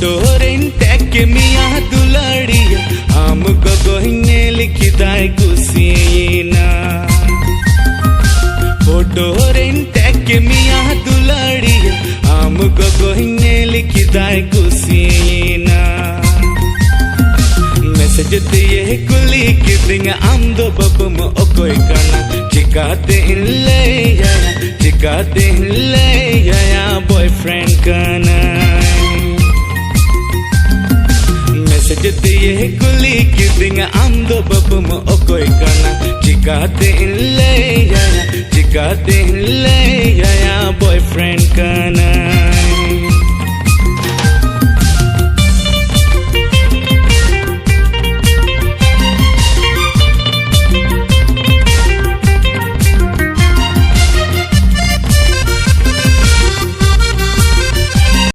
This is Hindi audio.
फोटोरेन टैक मिया दुलाड़िया आम गोगोहिने लिखिदाय कुसीना फोटोरेन टैक मिया दुलाड़िया आम गोगोहिने लिखिदाय कुसीना मैसेज दिए कुली किदिंग आम दो बबम ओकोय काना चिकाते ले या बॉयफ्रेंड काना मैसेज दिए कुली किदिंग आम दो बबम ओकोय काना चिकाते ले या बॉयफ्रेंड काना